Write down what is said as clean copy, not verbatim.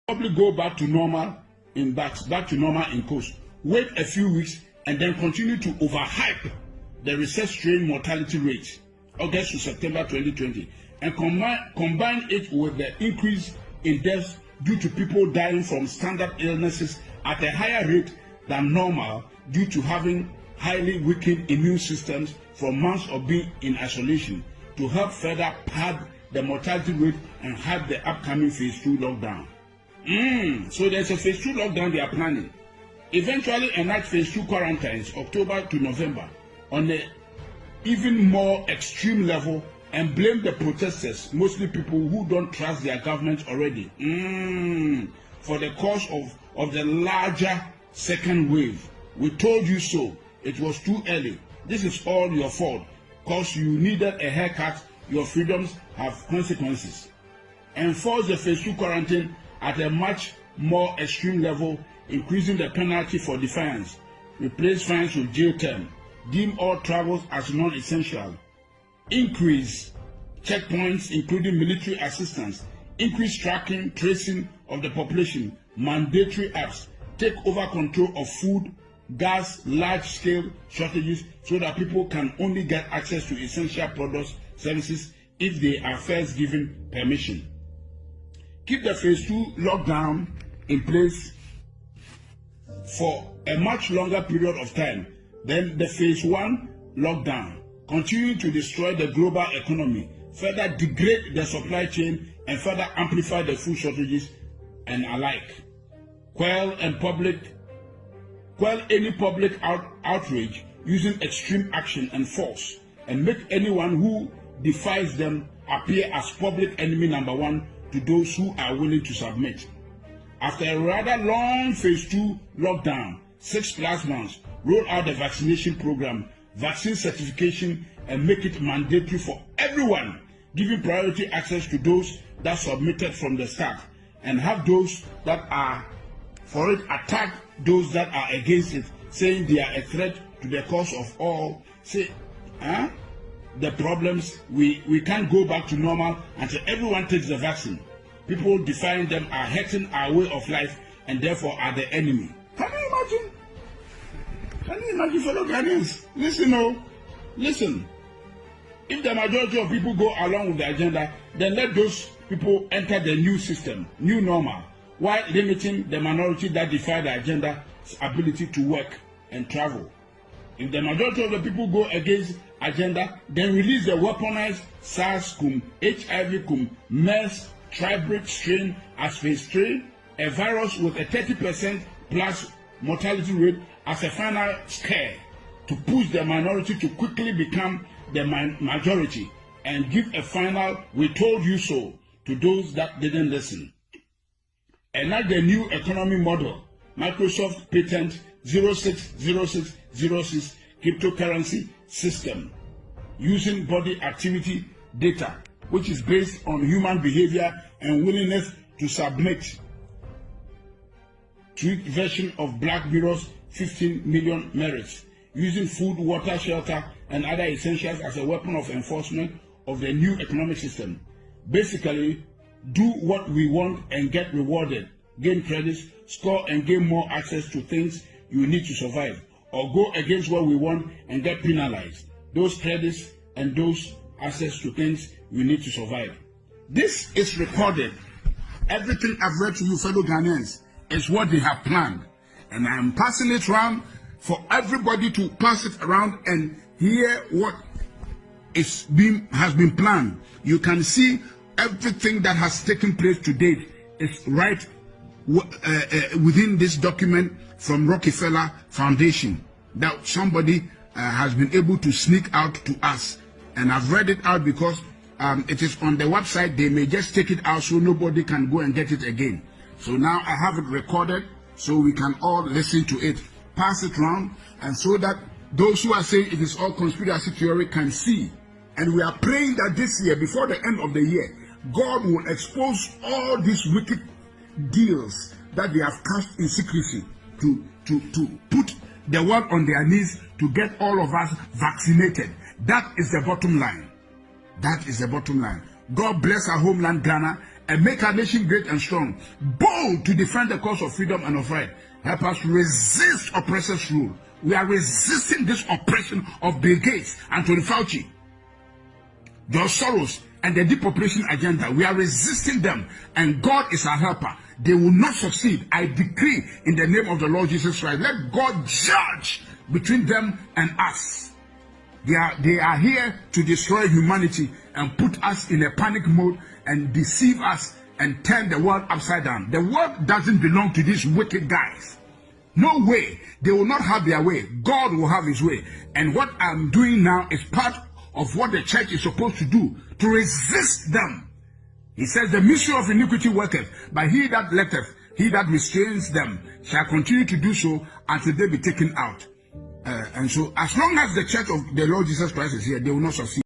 probably go back to normal back to normal in coast. Wait a few weeks and then continue to overhype the recess strain mortality rate, August to September 2020, and combine it with the increase in deaths due to people dying from standard illnesses at a higher rate than normal due to having highly weakened immune systems from months of being in isolation, to help further pad the mortality rate and hype the upcoming phase 2 lockdown. So there's a phase 2 lockdown they are planning. Eventually enact phase 2 quarantines October to November on an even more extreme level and blame the protesters, mostly people who don't trust their government already, for the cause of the larger second wave. We told you so. It was too early. This is all your fault. Because you needed a haircut, your freedoms have consequences. Enforce the phase 2 quarantine at a much more extreme level, increasing the penalty for defiance. Replace fines with jail term. Deem all travels as non-essential. Increase checkpoints, including military assistance. Increase tracking, tracing of the population. Mandatory apps. Take over control of food, gas, large-scale shortages so that people can only get access to essential products, services if they are first given permission. Keep the phase 2 lockdown in place for a much longer period of time than the phase 1 lockdown. Continue to destroy the global economy, further degrade the supply chain, and further amplify the food shortages and alike. Quell any public outrage using extreme action and force, and make anyone who defies them appear as public enemy number 1 to those who are willing to submit. After a rather long phase 2 lockdown, 6+ months, roll out the vaccination program, vaccine certification, and make it mandatory for everyone, giving priority access to those that submitted from the start, and have those that are for it attack those that are against it, saying they are a threat to the cause of all. Say, the problems, we can't go back to normal until everyone takes the vaccine. People defying them are hurting our way of life and therefore are the enemy. Can you imagine? Can you imagine, fellow Ghanaians? Listen. If the majority of people go along with the agenda, then let those people enter the new system, new normal, while limiting the minority that defy the agenda's ability to work and travel. If the majority of the people go against agenda, then release the weaponized SARS-CoV, HIV-CoV, MERS, tribrid strain as phase 3, a virus with a 30% plus mortality rate as a final scare to push the minority to quickly become the majority and give a final "we told you so" to those that didn't listen. Enact the new economy model, Microsoft Patent 060606 cryptocurrency system, using body activity data, which is based on human behavior and willingness to submit. Tweaked version of Black Mirror's 15 million merits, using food, water, shelter, and other essentials as a weapon of enforcement of the new economic system. Basically, do what we want and get rewarded, gain credits, score and gain more access to things you need to survive, or go against what we want and get penalized. Those credits and those access to things you need to survive. This is recorded. Everything I've read to you, fellow Ghanaians, is what they have planned. And I'm passing it around for everybody to pass it around and hear what has been planned. You can see everything that has taken place to date is right within this document from Rockefeller Foundation that somebody has been able to sneak out to us. And I've read it out because it is on the website. They may just take it out so nobody can go and get it again. So now I have it recorded so we can all listen to it, pass it around, and so that those who are saying it is all conspiracy theory can see. And we are praying that this year, before the end of the year, God will expose all these wicked deals that they have cast in secrecy to put the world on their knees to get all of us vaccinated. That is the bottom line. That is the bottom line. God bless our homeland Ghana and make our nation great and strong, bold to defend the cause of freedom and of right. Help us resist oppressors' rule. We are resisting this oppression of Bill Gates, Anthony Fauci, George Soros, and the depopulation agenda. We are resisting them, and God is our helper. They will not succeed. I decree in the name of the Lord Jesus Christ, let God judge between them and us. They are here to destroy humanity and put us in a panic mode and deceive us and turn the world upside down. The world doesn't belong to these wicked guys. No way. They will not have their way. God will have his way. And what I'm doing now is part of what the church is supposed to do, to resist them. He says, the mystery of iniquity worketh, but he that letteth, he that restrains them, shall continue to do so until they be taken out. And so, as long as the church of the Lord Jesus Christ is here, they will not succeed.